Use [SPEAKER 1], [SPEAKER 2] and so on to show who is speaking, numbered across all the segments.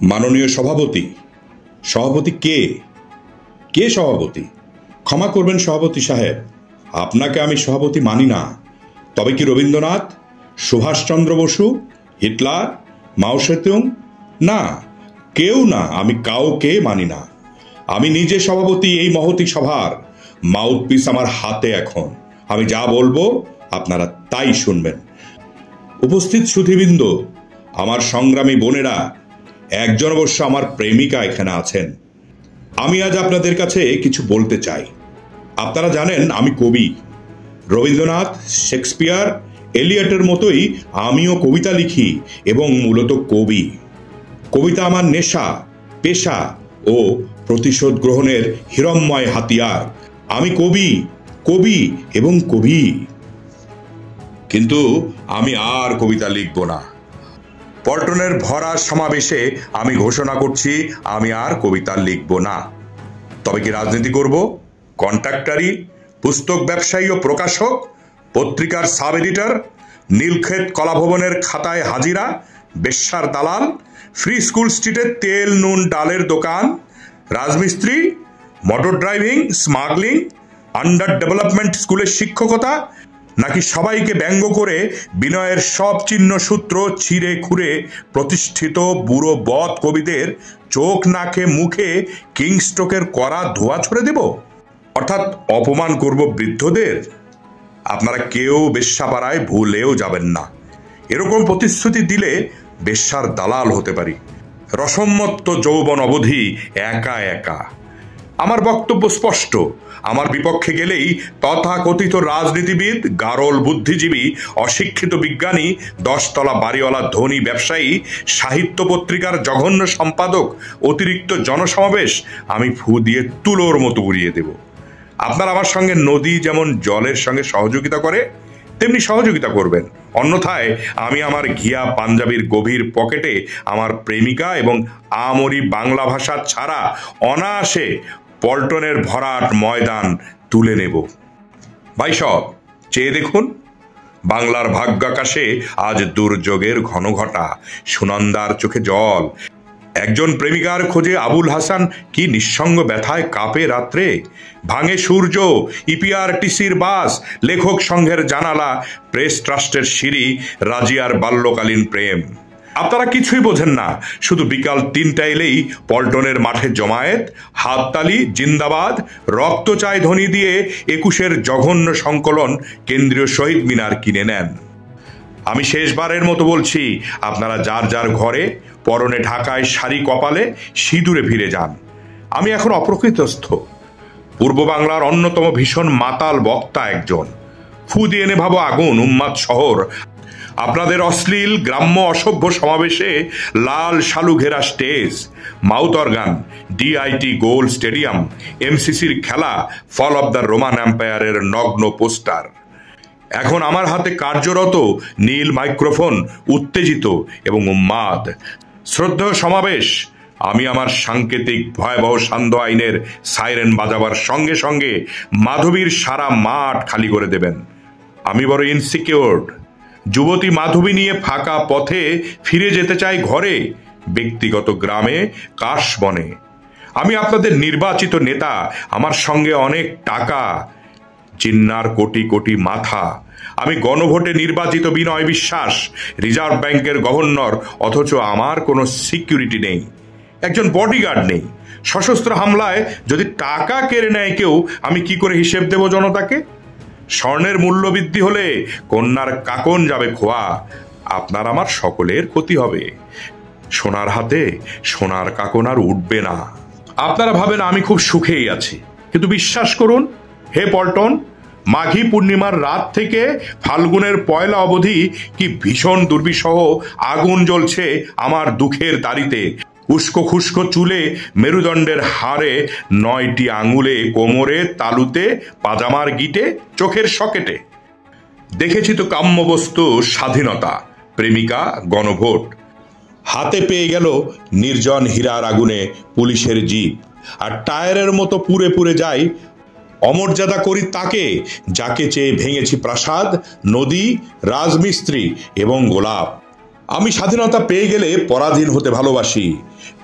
[SPEAKER 1] মাননীয় সভাপতি, সভাপতি কে? কে সভাপতি? ক্ষমা করবেন সভাপতি সাহেব, আপনাকে আমি সভাপতি মানি না। তবে কি রবীন্দ্রনাথ, সুভাষচন্দ্র বসু, হিটলার, মাও সেতুং? না, কেউ না, আমি কাউকে মানি না। আমি নিজে সভাপতি এই মহতী সভার। মাউথপিস আমার হাতে এখন। আমি যা বলবো আপনারা তাই শুনবেন। উপস্থিত সুধীবৃন্দ, আমার সংগ্রামী বোনেরা, একজন অবশ্য আমার প্রেমিকা এখানে আছেন। আমি আজ আপনাদের কাছে কিছু বলতে চাই। আপনারা জানেন আমি কবি। রবীন্দ্রনাথ, শেক্সপিয়ার, এলিয়টের মতোই আমিও কবিতা লিখি এবং মূলত কবি। কবিতা আমার নেশা, পেশা ও প্রতিশোধ গ্রহণের হিরণ্ময় হাতিয়ার। আমি কবি, কবি এবং কবি। কিন্তু আমি আর কবিতা লিখব না। পল্টনের ভরা সমাবেশে আমি ঘোষণা করছি আমি আর কবিতা লিখব না। তবে কি রাজনীতি করব? কন্ট্রাক্টরি, পুস্তক ব্যবসায়ী ও প্রকাশক, পত্রিকার সাব এডিটর, নীলক্ষেত কলাভবনের খাতায় হাজিরা, বেশ্যার দালাল, ফ্রি স্কুল স্ট্রিটের তেল নুন ডালের দোকান, রাজমিস্ত্রি, motor driving, smuggling, under development স্কুলের শিক্ষকতা, নাকি সবাইকে ব্যঙ্গ করে বিনয়ের সব চিহ্ন সূত্র ছিঁড়ে খুঁড়ে প্রতিষ্ঠিত বুড়ো বদ কবিদের চোখ নাকে মুখে কিংস্ট্রোকের কড়া ধোঁয়া ছড়ে দেব? অর্থাৎ অপমান করব বৃদ্ধদের? আপনারা কেউ বেশ্যাপাড়ায় ভুলেও যাবেন না। এরকম প্রতিশ্রুতি দিলে বেশ্যার দালাল হতে পারি। রসম্মত্ত যৌবন অবধি একা একা। আমার বক্তব্য স্পষ্ট। আমার বিপক্ষে গেলেই তথাকথিত রাজনীতিবিদ, গারল বুদ্ধিজীবী, অশিক্ষিত বিজ্ঞানী, 10 তলা বাড়িওয়ালা ধনী ব্যবসায়ী, সাহিত্য পত্রিকার জঘন্য সম্পাদক, অতিরিক্ত জনসমাবেশ আমি ফু দিয়ে তুলোর মতো উড়িয়ে দেব। আপনার আমার সঙ্গে নদী যেমন জলের সঙ্গে সহযোগিতা করে তেমনি সহযোগিতা করবেন। অন্যথায় আমি আমার ঘিয়া পাঞ্জাবির গভীর পকেটে আমার প্রেমিকা এবং আমরি বাংলা ভাষা ছাড়া অনায়াসে পল্টনের ভরাট ময়দান তুলে নেব। ভাই সব চেয়ে দেখুন, বাংলার ভাগ্যাকাশে আজ দুর্যোগের ঘনঘটা, সুনন্দার চোখে জল। একজন প্রেমিকার খোঁজে আবুল হাসান কি নিঃসঙ্গ ব্যথায় কাঁপে রাত্রে। ভাঙে সূর্য, ইপিআরটিসির বাস, লেখক সংঘের জানালা, প্রেস ট্রাস্টের সিঁড়ি, রাজিয়ার বাল্যকালীন প্রেম। আপনারা কিছুই বোঝেন না। শুধু বিকাল 3টা এলেই পল্টনের মাঠে জমায়েত, হাততালি, জিন্দাবাদ, রক্ত চায় ধ্বনি দিয়ে 21-এর জঘন্য সংকলন কেন্দ্রীয় শহীদ মিনার কিনে নেন। আমি শেষবারের মতো বলছি, আপনারা যার যার ঘরে পরনে ঢাকায় শাড়ি, কপালে সিঁদুরে ফিরে যান। আমি এখন অপ্রকৃতস্থ। পূর্ব বাংলার অন্যতম ভীষণ মাতাল বক্তা একজন। ফু দিয়ে নেভাবো আগুন উন্মাদ শহর। আপনাদের অশ্লীল গ্রাম্য অসভ্য সমাবেশে লাল শালু ঘেরা স্টেজ, মাউথ অর্গান, ডিআইটি গোল স্টেডিয়াম, এমসিসির খেলা, ফল অব দ্য রোমান এম্পায়ারের নগ্ন পোস্টার। এখন আমার হাতে কার্যরত নীল মাইক্রোফোন, উত্তেজিত এবং উন্মাদ। শ্রদ্ধেয় সমাবেশ, আমি আমার সাংকেতিক ভয়াবহ সান্ধ্য আইনের সাইরেন বাজাবার সঙ্গে সঙ্গে মাধবীর সারা মাঠ খালি করে দেবেন। আমি বড় ইনসিকিউরড। যুবতী মাধবী নিয়ে ফাঁকা পথে ফিরে যেতে চাই ঘরে, ব্যক্তিগত গ্রামে, কাশবনে। আমি আপনাদের নির্বাচিত নেতা, আমার সঙ্গে অনেক টাকা, জিন্নার কোটি কোটি মাথা। আমি গণভোটে নির্বাচিত বিনয় বিশ্বাস, রিজার্ভ ব্যাংকের গভর্নর, অথচ আমার কোনো সিকিউরিটি নেই, একজন বডিগার্ড নেই। সশস্ত্র হামলায় যদি টাকা কেড়ে নেয় কেউ, আমি কি করে হিসেব দেব জনতাকে? স্বর্ণের মূল্য বৃদ্ধি হলে কন্যার কাকন যাবে খোয়া। আপনার আমার সকলের ক্ষতি হবে। সোনার হাতে সোনার কাকন আর উঠবে না। আপনারা ভাবেন আমি খুব সুখেই আছি, কিন্তু বিশ্বাস করুন হে পল্টন, মাঘী পূর্ণিমার রাত থেকে ফাল্গুনের পয়লা অবধি কি ভীষণ দুর্বিষহ আগুন জ্বলছে আমার দুঃখের দাড়িতে। উস্কো খুস্কো চুলে, মেরুদণ্ডের হাড়ে, 9টি আঙুলে, কোমরে, তালুতে, পাজামার গিটে, চোখের সকেটে। দেখেছি তো কাম্যবস্তু স্বাধীনতা, প্রেমিকা, গণভোট। হাতে পেয়ে গেল নির্জন হীরার আগুনে পুলিশের জিপ, আর টায়ারের মতো পুড়ে পুড়ে যায়। অমর্যাদা করি তাকে যাকে চেয়ে ভেঙেছি প্রাসাদ, নদী, রাজমিস্ত্রি এবং গোলাপ। আমি স্বাধীনতা পেয়ে গেলে পরাধীন হতে ভালোবাসি।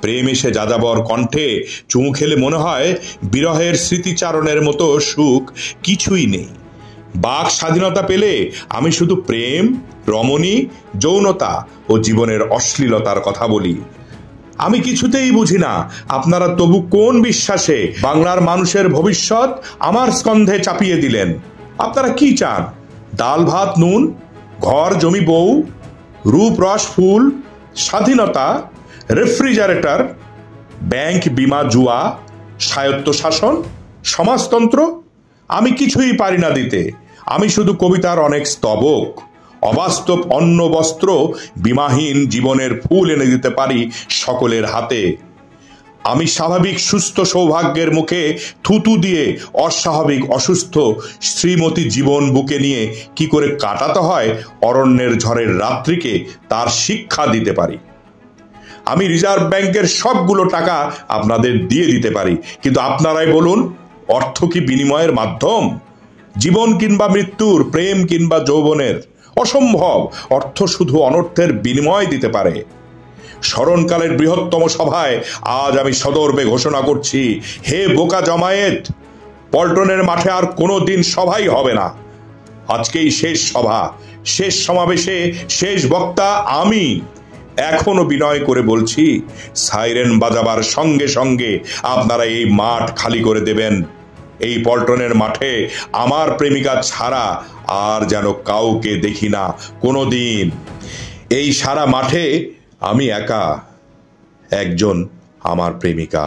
[SPEAKER 1] প্রেম এসে যাযাবর কণ্ঠে চুমু খেলে মনে হয় বিরহের স্মৃতিচারণের মতো সুখ কিছুই নেই। বাক স্বাধীনতা পেলে আমি শুধু প্রেম, রমণী, যৌনতা ও জীবনের অশ্লীলতার কথা বলি। আমি কিছুতেই বুঝি না আপনারা তবু কোন বিশ্বাসে বাংলার মানুষের ভবিষ্যৎ আমার স্কন্ধে চাপিয়ে দিলেন। আপনারা কি চান? ডাল ভাত নুন, ঘর জমি বউ, রূপ রস ফুল, স্বাধীনতা, রেফ্রিজারেটর, ব্যাংক বিমা জুয়া, স্বায়ত্তশাসন, সমাজতন্ত্র? আমি কিছুই পারি না দিতে। আমি শুধু কবিতার অনেক স্তবক, অবাস্তব অন্ন বস্ত্র, বিমাহীন জীবনের ফুল এনে দিতে পারি সকলের হাতে। আমি স্বাভাবিক সুস্থ সৌভাগ্যের মুখে থুতু দিয়ে অস্বাভাবিক অসুস্থ শ্রীমতী জীবন বুকে নিয়ে কি করে কাটাতে হয় অরণ্যের ঝড়ের রাত্রিকে তার শিক্ষা দিতে পারি। আমি রিজার্ভ ব্যাংকের সবগুলো টাকা আপনাদের দিয়ে দিতে পারি, কিন্তু আপনারাই বলুন, অর্থ কি বিনিময়ের মাধ্যম? জীবন কিংবা মৃত্যুর, প্রেম কিংবা যৌবনের? অসম্ভব। অর্থ শুধু অনর্থের বিনিময় দিতে পারে। স্মরণকালের বৃহত্তম সভায় আজ আমি সদর্বে ঘোষণা করছি, হে বোকা জমায়েত, পল্টনের মাঠে আর কোনো দিন সভাই হবে না। আজকেই শেষ সভা, শেষ সমাবেশে শেষ বক্তা আমি। এখনো বিনয় করে বলছি, সাইরেন বাজাবার সঙ্গে সঙ্গে আপনারা এই মাঠ খালি করে দেবেন। এই পল্টনের মাঠে আমার প্রেমিকা ছাড়া আর যেন কাউকে দেখি না কোনোদিন। এই সারা মাঠে আমি একা, একজন আমার প্রেমিকা।